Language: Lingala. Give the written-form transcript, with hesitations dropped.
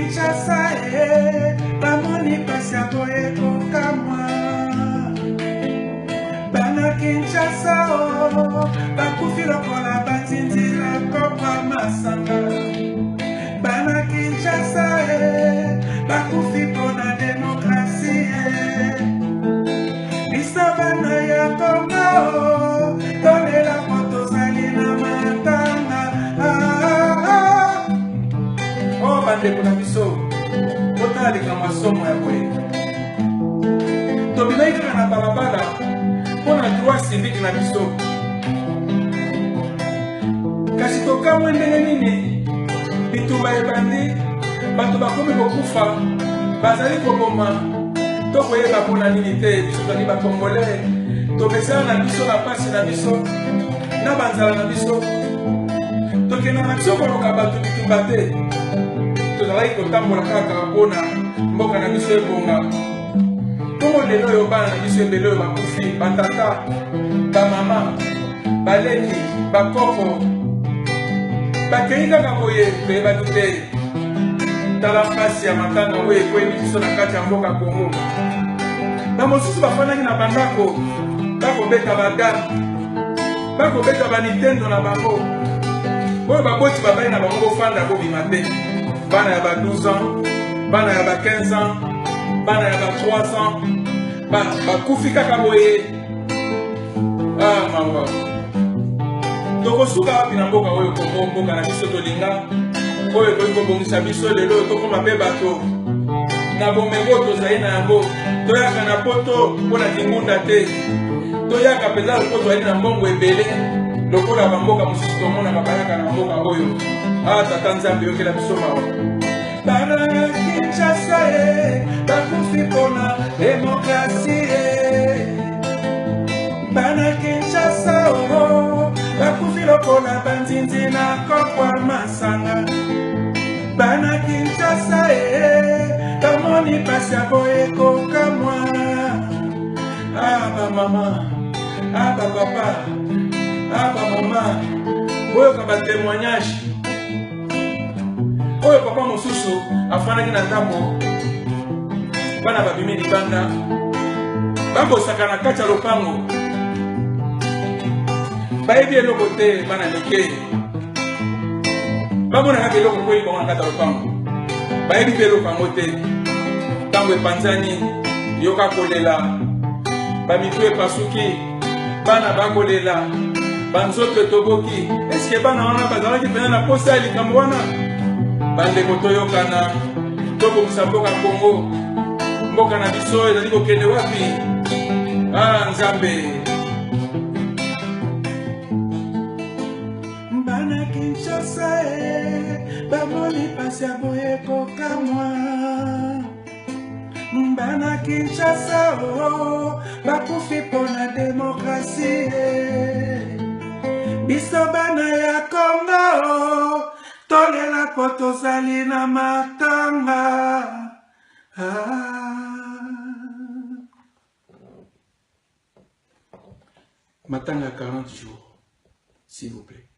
Kinshasa bamoni pasi ya boye kokamwa. Bana Kinshasa bakufi lokola batindila kopa masanga. Bana Kinshasa bakufi pona demokrasi. Biso bana ya Kongo tolela moto zali na matanga. Oh bandeko na biso totalika masomo ya boye tobinai kaka na balabala mpona droit civique na biso kasi tokamwe ndenge nini bitumba ebandi bato bakomi kokufa bazali koboma tokoyeba mpona nini te biso tozali bakongole topesana na biso na pasi na biso na banzala na biso tokenda na biso koluka bato bitumba te tozalaki kotambola kaka mpona mboka na biso ebonga ntongo lelo oyo bana na biso ebele oyo bakufi batata bamama baleki bakoko bakei kaka boye toyebaki te tala mpasi ya matanga oyo ekwebi biso na kati ya mboka Kongo bamosusu bafandaki na bandako bakobeta badame bakobeta banitendo na bango oyo baboti babali na bango bofanda bobima te bana ya ba 12 ans bana ya ba 15 ans bana ya ba 3 ans bakufi kaka boye mawa tokosuka wapi na mboka oyo Kongo mboka na biso tolinga oyo ekoki kobongisa biso lelo tokoma mpe bato na bomengo tozali na yango toyaka na poto mpona kingunda te toyaka mpenza lopo tozali na mbongo ebele lokola bamboka mosusu tomonaka bayaka na mboka oyo tata nzambe yokela biso mawa. Bana Kinshasa bakufi mpona demokrasi. Bana Kinshasa bakufi lokola banzinzi na kokwa masanga. Bana Kinshasa bamoni pasi ya boye kokamwa. Bamama bapapa bamama boyoka batémoignage oyo papa mosusu afandaki na ndako bana babimi libanda babosaka na kati ya lopango bayebi eloko te bana mike bamonaka biloko koyi bango na kati ya lopango bayebi mpe eloko yango te ntango epanzani yoka kolela bamitu epasuki bana bakolela banzoto etoboki eske bana wana bazalaki pena na posa ya likambo wana bandeko toyokana tobongisa mboka Kongo mboka na biso ezali kokende wapi nzambe. Bana Kinshasa bamoni pasi ya boye kokamwa. Bana Kinshasa bakufi mpona demokrasi. Biso bana ya Kongo tolela po tozali na matanga. Matanga 40 jours, s'il vous plaît.